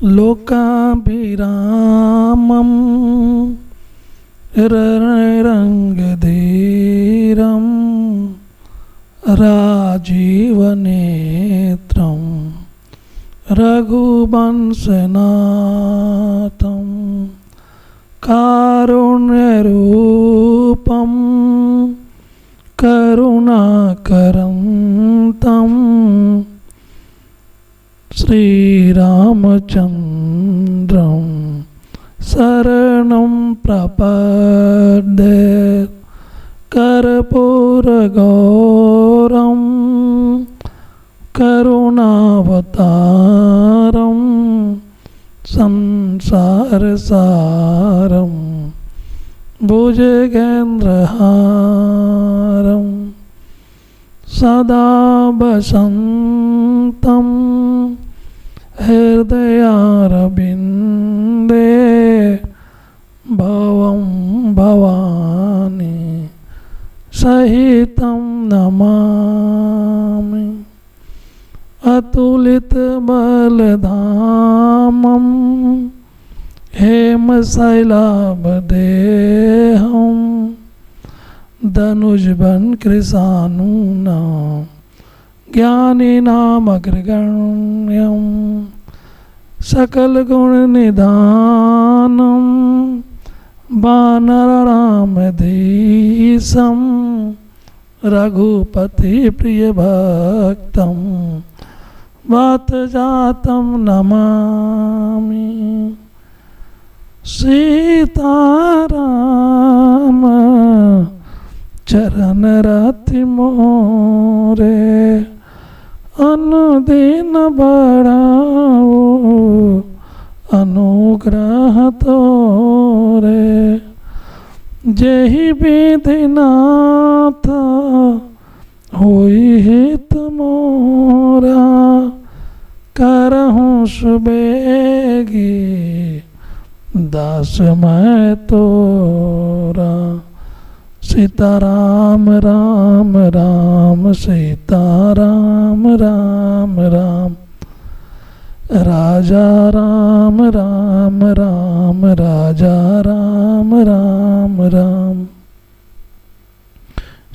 लोकाभिरामं रणरङ्गधीरं राजीवनेत्रं रघुवंशनाथं कारुण्यरूपं करुणाकरन्तं श्रीरामचन्द्रं शरणं प्रपद्ये कर्पूरगौरं करुणावतारं संसारसारं भुजगेन्द्रहारं सदा वसन्तं हृदयारविन्दे भवं भवानी सहितं नमामि। अतुलितबलधामं हेमशैलाभदेहं धनुजवनकृशानूनां ज्ञानिनामग्रगण्यं सकलगुणनिधानं वानररामधीशं रघुपतिप्रियभक्तं वातजातं नमामि। सीताराम चरणरति मोरे अनुदिन बढ़ाओ अनुग्रह तोरे। जेहि विधिनाथ होई हित मोरा करहूँ सुबेगी दास मैं तोरा। सीताराम राम राम सीताराम राम राम राजा राम राम राम राजा राम राम राम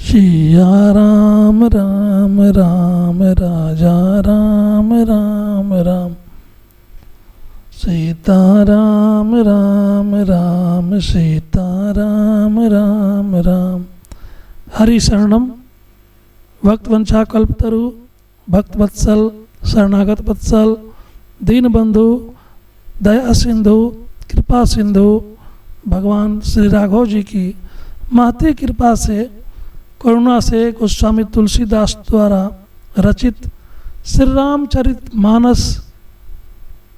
सिया राम राम राम राजा राम राम राम सीता राम राम राम सीता राम राम राम। हरि शरणम भक्तवंशा कल्पतरु भक्तवत्सल शरणागत वत्सल दीनबंधु दया सिंधु कृपा सिंधु भगवान श्री राघव जी की महती कृपा से करुणा से गोस्वामी तुलसीदास द्वारा रचित श्री रामचरित मानस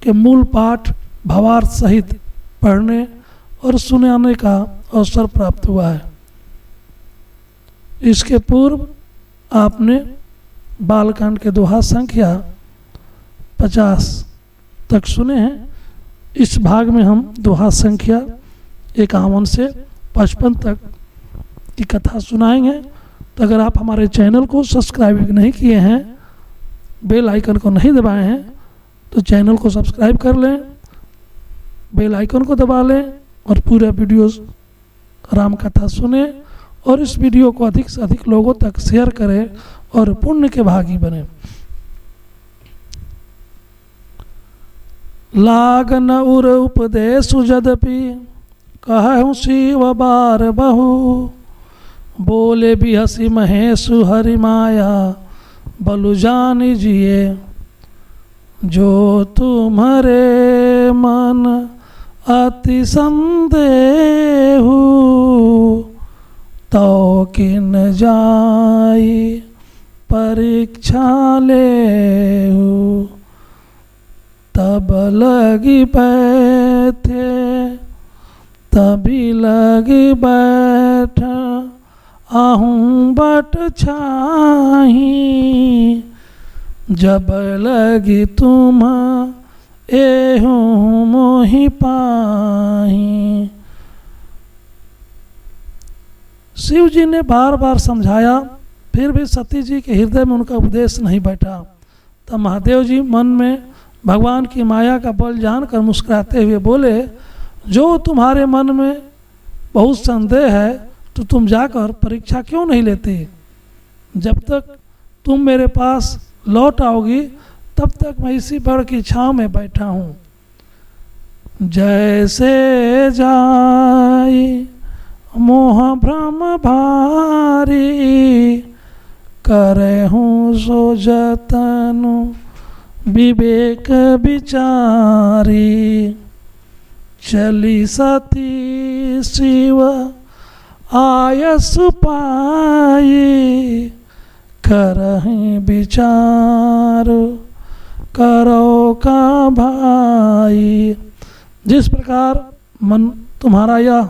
के मूल पाठ भावार्थ सहित पढ़ने और सुनाने का अवसर प्राप्त हुआ है। इसके पूर्व आपने बालकांड के दोहा संख्या 50 तक सुने हैं। इस भाग में हम दोहा संख्या 51 से 55 तक की कथा सुनाएंगे। तो अगर आप हमारे चैनल को सब्सक्राइब नहीं किए हैं, बेल आइकन को नहीं दबाए हैं, तो चैनल को सब्सक्राइब कर लें, बेल आइकन को दबा लें और पूरा वीडियोस राम कथा सुने और इस वीडियो को अधिक से अधिक लोगों तक शेयर करें और पुण्य के भागी बने। लागन उर उपदेश यद्यपि कहूँ शिव बार बहु बोले भी हसी महेशु हरि माया बलु जानी जिए। जो तुम्हारे मन अति संदेहु तो किन जाई परीक्षा लेहु। तब लगी बैठे तभी लगी बैठा आहूँ बट छाही। जब लगी तुम एहूँ मोहि पाही। शिव जी ने बार बार समझाया, फिर भी सती जी के हृदय में उनका उपदेश नहीं बैठा। तब महादेव जी मन में भगवान की माया का बल जानकर मुस्कुराते हुए बोले, जो तुम्हारे मन में बहुत संदेह है तो तुम जाकर परीक्षा क्यों नहीं लेती? जब तक तुम मेरे पास लौट आओगी तब तक मैं इसी पेड़ की छांव में बैठा हूँ। जैसे जाई मोह भ्रम भारी, करे हूँ सो जतनु विवेक विचारी। चली सती शिव आयस पाई, करहि विचार करो का भाई। जिस प्रकार मन तुम्हारा यह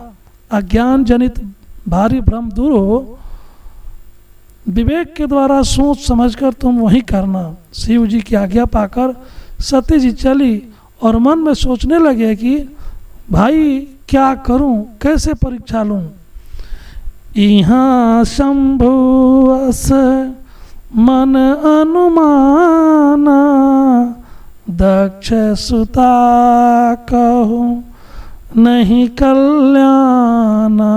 अज्ञान जनित भारी भ्रम दूर हो, विवेक के द्वारा सोच समझकर तुम वही करना। शिव जी की आज्ञा पाकर सती जी चली और मन में सोचने लगे कि भाई क्या करूं, कैसे परीक्षा लूं। यहाँ शंभु अस मन अनुमाना, दक्ष सुता कहूँ नहीं कल्याणा।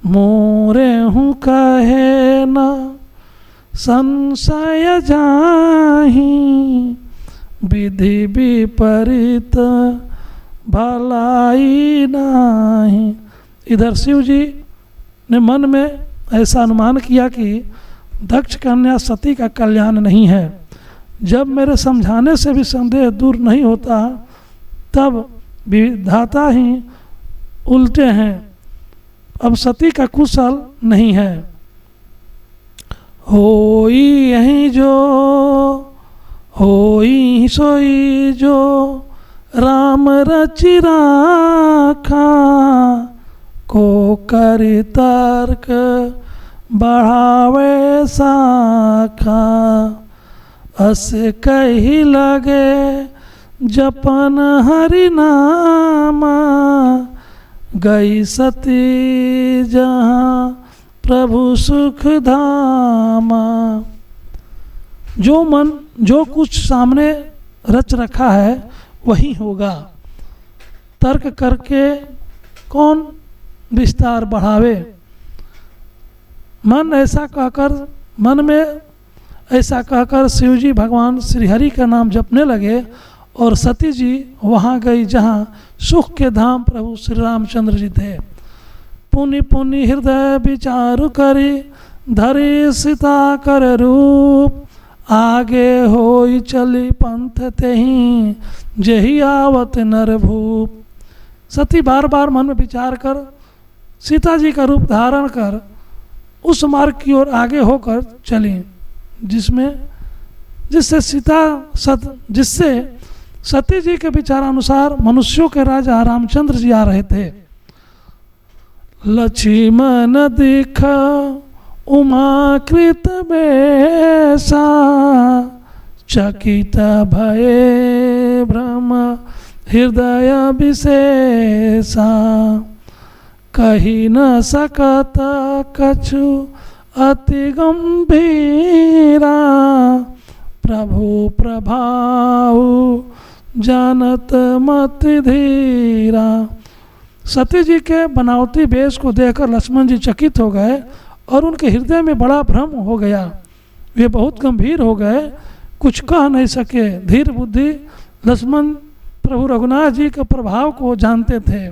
मोरे हूँ कहे न संशय जाहि, विधि विपरीत भलाई नाही। इधर शिव जी ने मन में ऐसा अनुमान किया कि दक्ष कन्या सती का कल्याण नहीं है। जब मेरे समझाने से भी संदेह दूर नहीं होता तब विधाता ही उल्टे हैं, अब सती का कुशल नहीं है। होई यही जो होई सोई जो, राम रचि राखा। को करि तर्क बढ़ावे साखा, अस कही लगे जपन हरि नामा। गई सती जहाँ प्रभु सुख धामा। जो मन जो कुछ सामने रच रखा है वही होगा। तर्क करके कौन विस्तार बढ़ावे। मन में ऐसा कहकर शिव जी भगवान श्रीहरि का नाम जपने लगे और सती जी वहाँ गई जहाँ सुख के धाम प्रभु श्री रामचंद्र जी थे। पुनि पुनि हृदय विचार करी, धरी सीता कर रूप। आगे होई चली पंथ तेहि, जेहि आवत नर भूप। सती बार बार मन में विचार कर सीता जी का रूप धारण कर उस मार्ग की ओर आगे होकर चली जिससे सती जी के विचारानुसार मनुष्यों के राजा रामचंद्र जी आ रहे थे। लक्ष्मण दिख उमाकृत बेसा, चकित भये भ्रम हृदय विशेषा। कही न सकत कछु अति गंभीरा, प्रभु प्रभाव जानत मति धीरा। सती जी के बनावटी वेश को देखकर लक्ष्मण जी चकित हो गए और उनके हृदय में बड़ा भ्रम हो गया। वे बहुत गंभीर हो गए, कुछ कह नहीं सके। धीर बुद्धि लक्ष्मण प्रभु रघुनाथ जी के प्रभाव को जानते थे।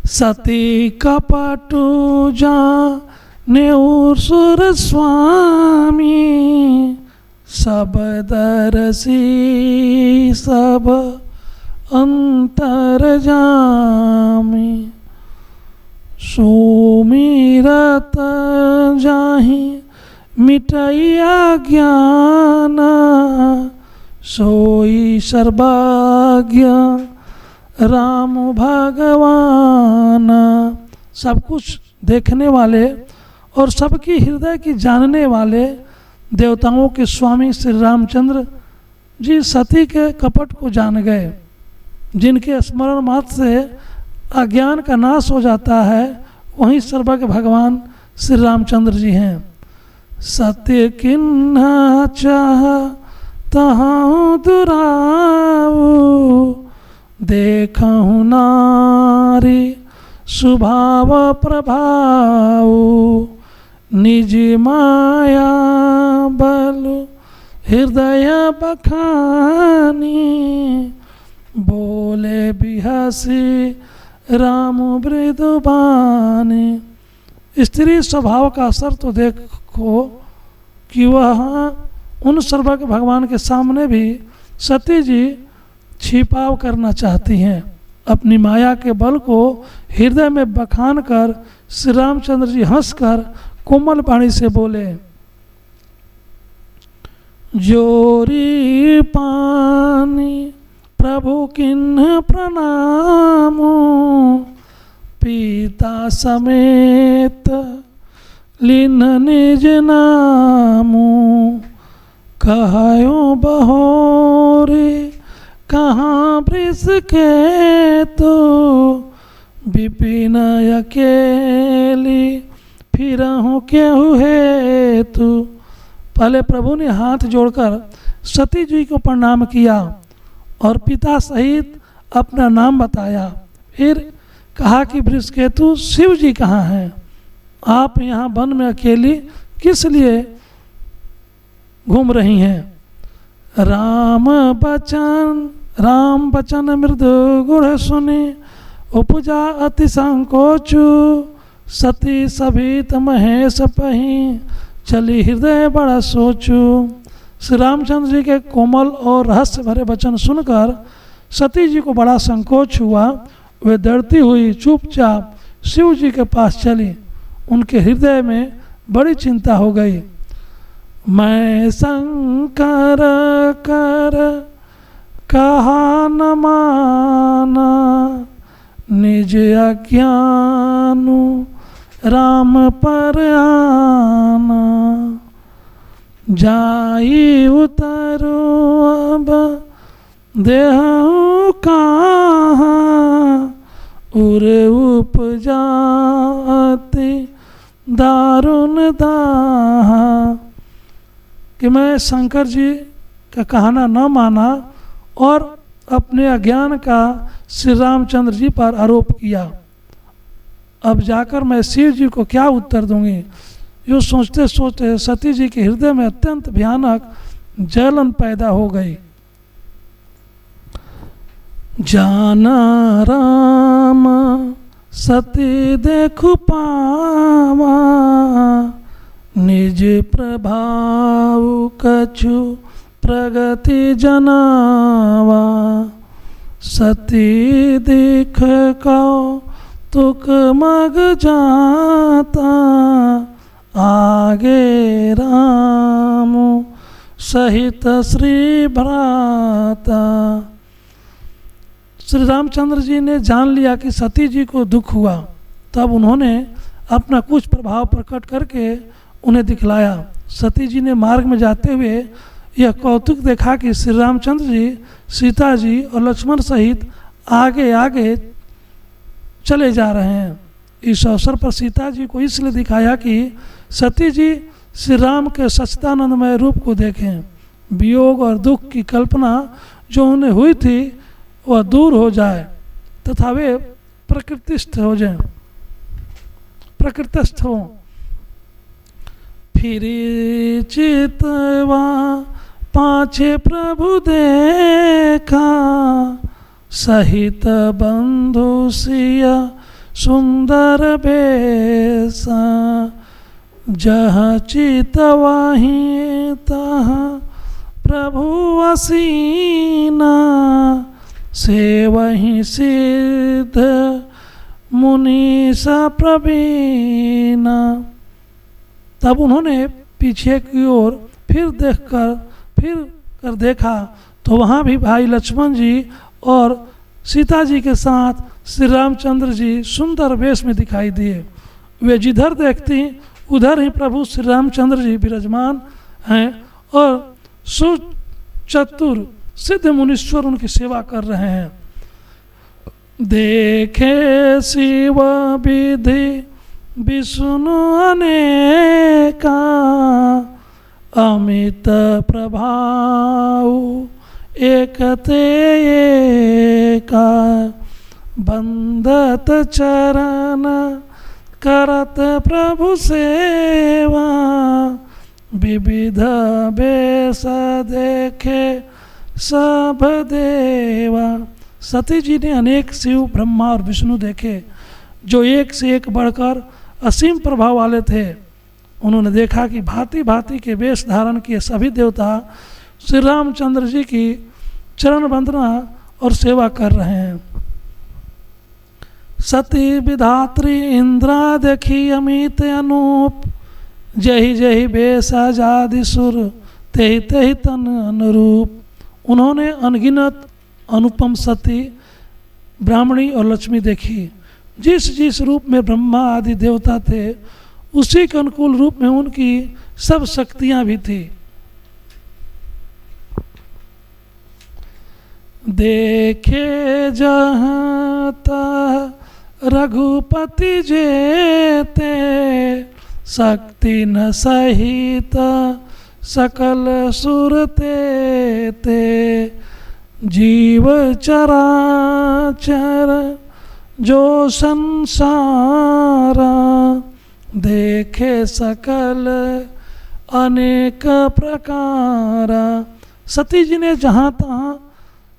सती कपटु जाने सुर स्वामी, सब दरसी सब अंतर जामी। सुमिरत जाहि मिटैया ज्ञान, सोई सर्वज्ञ राम भगवान। सब कुछ देखने वाले और सबकी हृदय की जानने वाले देवताओं के स्वामी श्री रामचंद्र जी सती के कपट को जान गए। जिनके स्मरण मात्र से अज्ञान का नाश हो जाता है वहीं सर्वज्ञ भगवान श्री रामचंद्र जी हैं। सत्य किन्हा चाह तहाँ दुराऊ देखहु नारी स्वभाव प्रभाव निज माया बल हृदय बखानी बोले बिहसी राम मृदुबानी। स्त्री स्वभाव का असर तो देखो कि वह उन सर्वज्ञ भगवान के सामने भी सती जी छिपाव करना चाहती हैं। अपनी माया के बल को हृदय में बखान कर श्री रामचंद्र जी हंसकर कोमल वाणी से बोले, जोरी पानी प्रभु किन्ह प्रणामो पिता समेत लीन निज नामो कहयो बहोरे कहाँ वृष के तो विपिन अकेली फिरहु केहू हेतु। पहले प्रभु ने हाथ जोड़कर सती जी को प्रणाम किया और पिता सहित अपना नाम बताया। फिर कहा कि वृषकेतु शिव जी कहाँ हैं, आप यहाँ वन में अकेली किस लिए घूम रही हैं। राम बचन मृदु गुण सुनी उपजा अति संकोचु सती सभित महेश पही चली हृदय बड़ा सोचू। श्री रामचंद्र जी के कोमल और रहस्य भरे वचन सुनकर सती जी को बड़ा संकोच हुआ। वे डरती हुई चुपचाप शिव जी के पास चली। उनके हृदय में बड़ी चिंता हो गई। मैं शंकर कर कहा न माना निज अज्ञानु राम पर आना जाई उतरो अब देहु कहाँ उर उपजाति दारुण दाहा। कि मैं शंकर जी का कहना न माना और अपने अज्ञान का श्री रामचंद्र जी पर आरोप किया। अब जाकर मैं शिव जी को क्या उत्तर दूंगी। यूँ सोचते सोचते सती जी के हृदय में अत्यंत भयानक जलन पैदा हो गई। जाना राम सती देखु पावा निज प्रभाव कछु प्रगति जनावा सती दिख कौतुक मग जाता आगे राम सहित श्री भ्राता। श्री रामचंद्र जी ने जान लिया कि सती जी को दुख हुआ। तब उन्होंने अपना कुछ प्रभाव प्रकट करके उन्हें दिखलाया। सती जी ने मार्ग में जाते हुए यह कौतुक देखा कि श्री रामचंद्र जी सीता जी और लक्ष्मण सहित आगे आगे चले जा रहे हैं। इस अवसर पर सीता जी को इसलिए दिखाया कि सती जी श्री राम के सच्चिदानंदमय रूप को देखें। वियोग और दुख की कल्पना जो उन्हें हुई थी वह दूर हो जाए तथा वे प्रकृतिस्थ हो जाएं, प्रकृतस्थ हो। फिर चितवा पाछे प्रभु देखा सहित बंधु सिया सुंदर बेसा जहाँ चितवाही तहाँ प्रभु असीना से वहीं सिद्ध मुनि सा प्रवीणा। तब उन्होंने पीछे की ओर फिर देखा तो वहाँ भी भाई लक्ष्मण जी और सीता जी के साथ श्री रामचंद्र जी सुंदर वेश में दिखाई दिए। वे जिधर देखती उधर ही प्रभु श्री रामचंद्र जी विराजमान हैं और सुचतुर सिद्ध मुनीश्वर उनकी सेवा कर रहे हैं। देखे शिव विधि विष्णु अनेका अमित प्रभाव एकते एका बंदत चरण करत प्रभु सेवा विविध बेस देखे सब देवा। सती जी ने अनेक शिव ब्रह्मा और विष्णु देखे जो एक से एक बढ़कर असीम प्रभाव वाले थे। उन्होंने देखा कि भांति भांति के वेश धारण किए सभी देवता श्री रामचंद्र जी की चरण वंदना और सेवा कर रहे हैं। सती विधात्री इंद्रा देखी अमित अनूप जही जही बेस आजादि सुर तेहि तेहि तन अनुरूप। उन्होंने अनगिनत अनुपम सती ब्राह्मणी और लक्ष्मी देखी। जिस जिस रूप में ब्रह्मा आदि देवता थे उसी के अनुकूल रूप में उनकी सब शक्तियां भी थी। देखे जहाँ तहाँ रघुपति जेते शक्ति न सहित सकल सुरते ते जीव चराचर जो संसारा देखे सकल अनेक प्रकार। सती जी ने जहाँ तहाँ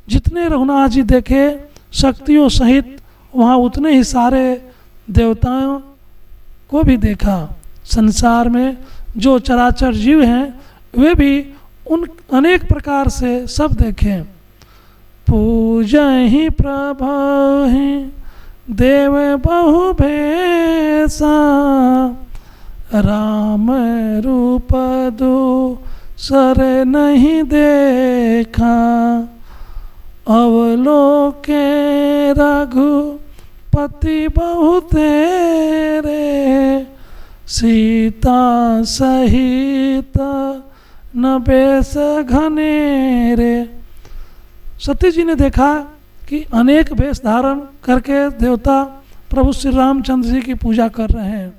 जितने रघुनाथ जी देखे शक्तियों सहित वहाँ उतने ही सारे देवताओं को भी देखा। संसार में जो चराचर जीव हैं वे भी उन अनेक प्रकार से सब देखें। पूजा ही प्रभु ही देव बहु भेसा राम रूप दो सर नहीं देखा अवलोके रघुपति बहु तेरे सीता सहित न बेस घनेरे। सती जी ने देखा कि अनेक वेश धारण करके देवता प्रभु श्री रामचंद्र जी की पूजा कर रहे हैं,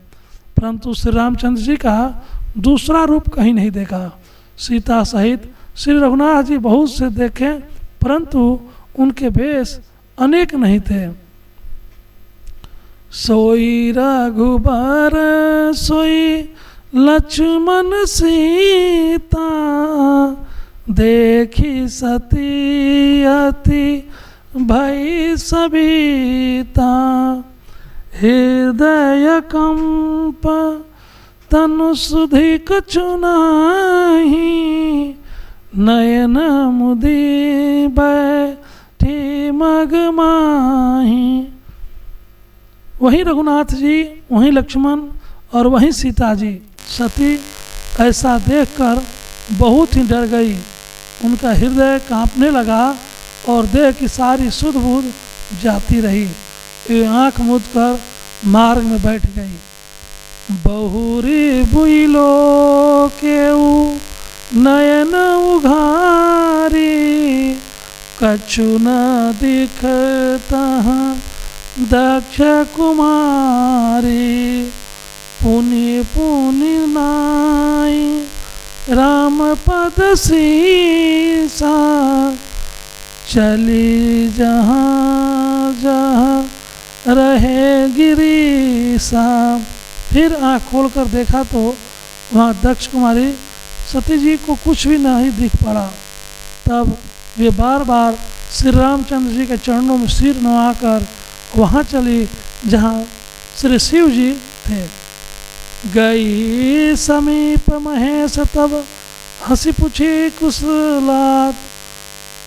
परंतु श्री रामचंद्र जी का दूसरा रूप कहीं नहीं देखा। सीता सहित श्री रघुनाथ जी बहुत से देखे परंतु उनके वेश अनेक नहीं थे। सोई रघुबर सोई लक्ष्मण सीता देखी सती अति भई सविता हृदय कंप तनु सुधि कछु नाही नयन मुदी बैठी मग माही। वहीं रघुनाथ जी, वहीं लक्ष्मण और वहीं सीता जी। सती ऐसा देखकर बहुत ही डर गई, उनका हृदय कांपने लगा और देह की सारी सुध बुध जाती रही। ये आँख मूंद कर मार्ग में बैठ गई। बहुरी बुइलो केऊ नयन उघारी कछु न दिखता दक्ष कुमारी पुनि पुनि नाई राम पद सीसा चली जहाँ जहाँ रहे गिरीसा। फिर आँख खोलकर देखा तो वहाँ दक्ष कुमारी सती जी को कुछ भी नहीं दिख पड़ा। तब वे बार बार श्री रामचंद्र जी के चरणों में सिर नवाकर वहाँ चली जहाँ श्री शिव जी थे। गई समीप महेश तब हंसी पूछी कुशलात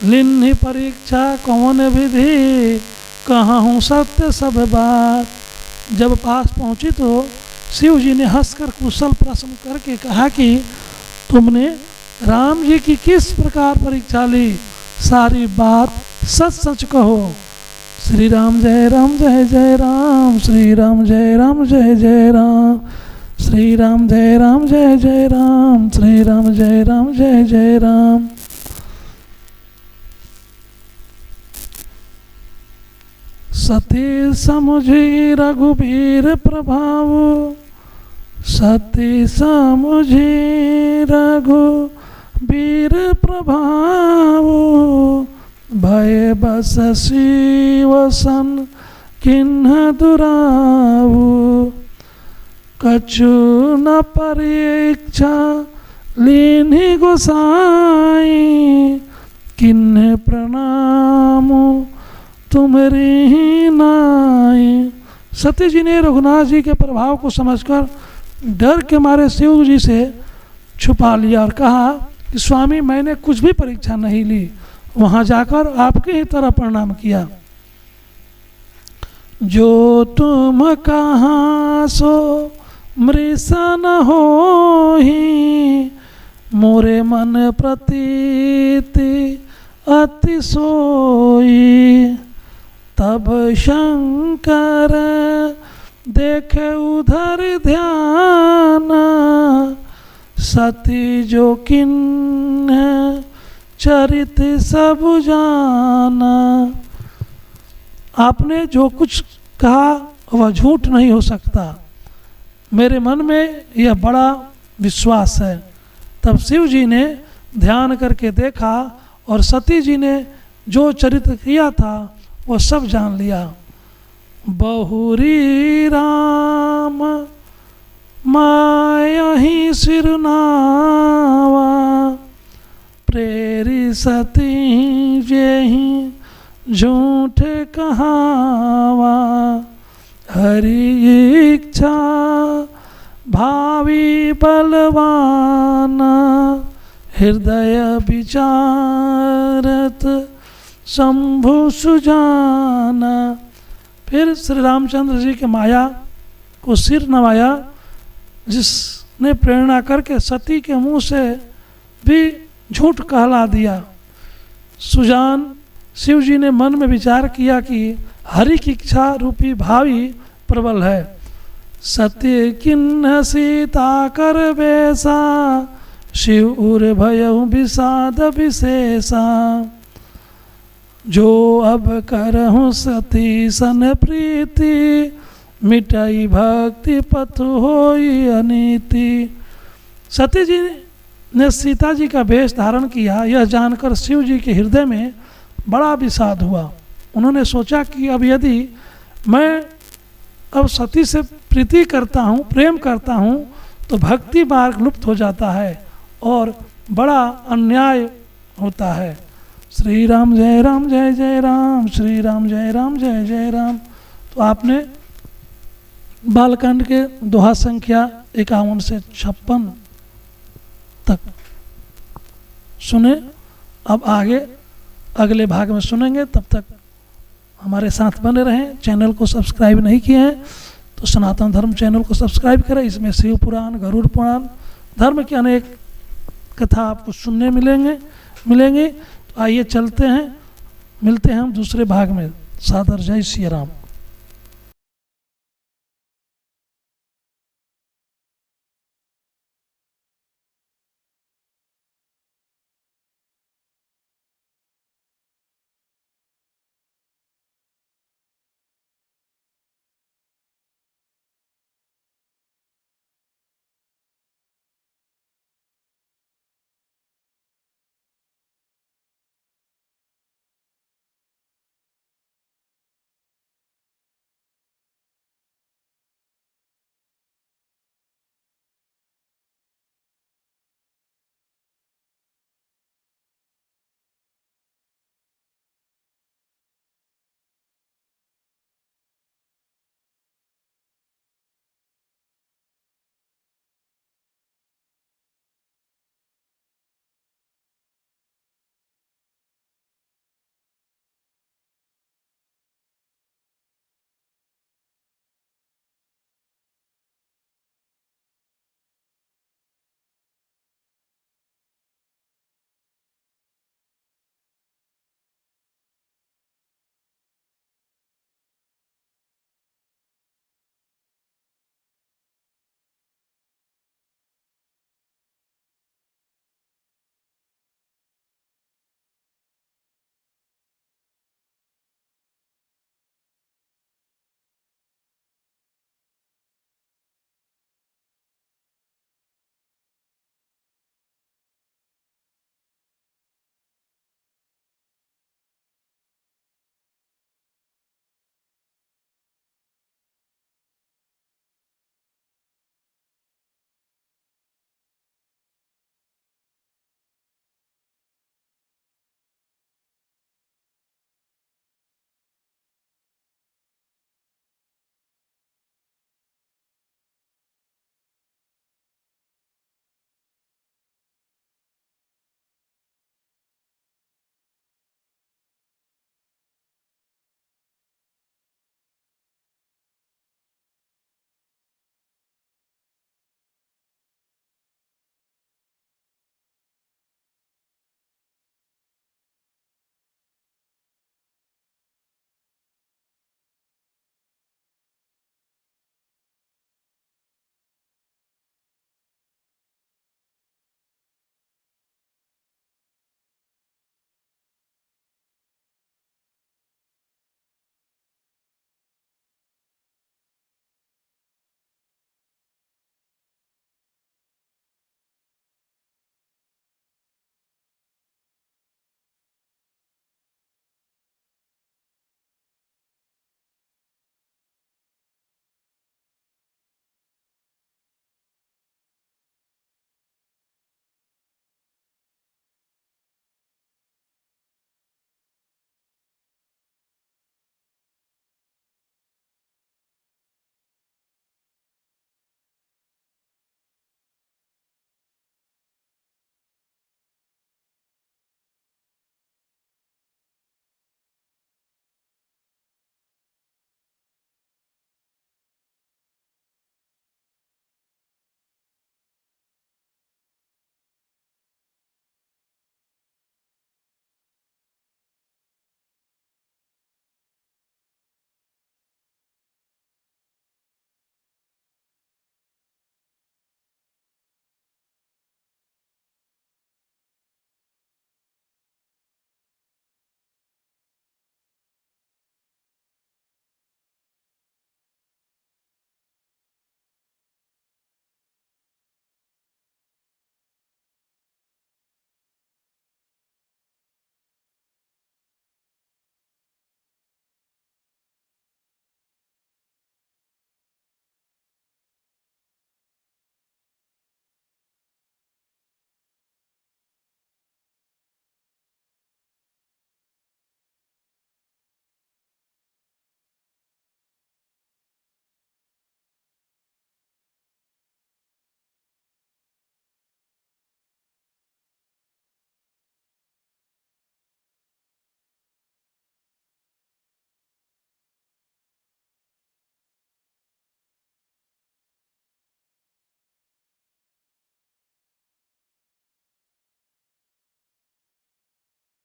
लिन्ही परीक्षा कौन विधि कहाँ हूँ सत्य सब बात। जब पास पहुँची तो शिव जी ने हंसकर कुशल प्रश्न करके कहा कि तुमने राम जी की किस प्रकार परीक्षा ली, सारी बात सच सच कहो। श्री राम जय जय राम, श्री राम जय जय राम, श्री राम जय राम, श्री राम जय राम। सती समुझी रघुबीर प्रभाव सती समुझी रघुबीर प्रभाव, भय बस शिवसन किन्ह दुराऊ। कछु न परीक्षा लीन्हि गोसाई, किन्ह प्रणाम तुमरी ही नाई। सती जी ने रघुनाथ जी के प्रभाव को समझकर डर के मारे शिव जी से छुपा लिया और कहा कि स्वामी मैंने कुछ भी परीक्षा नहीं ली, वहाँ जाकर आपके ही तरह प्रणाम किया। जो तुम कहाँ सो मृषा न होहि, मोरे मन प्रतीति अति सोई। तब शंकर देखे उधर ध्यान, सती जो किन्ह चरित सब जाना। आपने जो कुछ कहा वह झूठ नहीं हो सकता, मेरे मन में यह बड़ा विश्वास है। तब शिव जी ने ध्यान करके देखा और सती जी ने जो चरित्र किया था वो सब जान लिया। बहुरी राम मायहि सिरनावा, प्रेरी सती जेहि झूठ कहावा। हरि इच्छा भावी बलवाना, हृदय विचारत शंभु सुजाना। फिर श्री रामचंद्र जी के माया को सिर नवाया, जिसने प्रेरणा करके सती के मुंह से भी झूठ कहला दिया। सुजान शिव जी ने मन में विचार किया कि हरि की इच्छा रूपी भावी प्रबल है। सत्य किन्ह सीता कर बेसा, शिव उर भयउ विषाद विशेषा। जो अब करहूँ सती सन प्रीति, मिटाई भक्ति पथ होई अनीति। सती जी ने सीता जी का वेश धारण किया, यह जानकर शिव जी के हृदय में बड़ा विषाद हुआ। उन्होंने सोचा कि अब यदि मैं अब सती से प्रीति करता हूँ, प्रेम करता हूँ, तो भक्ति मार्ग लुप्त हो जाता है और बड़ा अन्याय होता है। श्री राम जय राम जय जय राम, श्री राम जय राम जय जय राम। तो आपने बालकांड के दोहा संख्या 51 से 56 तक सुने। अब आगे अगले भाग में सुनेंगे, तब तक हमारे साथ बने रहें। चैनल को सब्सक्राइब नहीं किए हैं तो सनातन धर्म चैनल को सब्सक्राइब करें। इसमें शिव पुराण, गरुड़ पुराण, धर्म की अनेक कथा आपको सुनने मिलेंगे। तो आइए चलते हैं, मिलते हैं हम दूसरे भाग में। सादर जय श्री राम।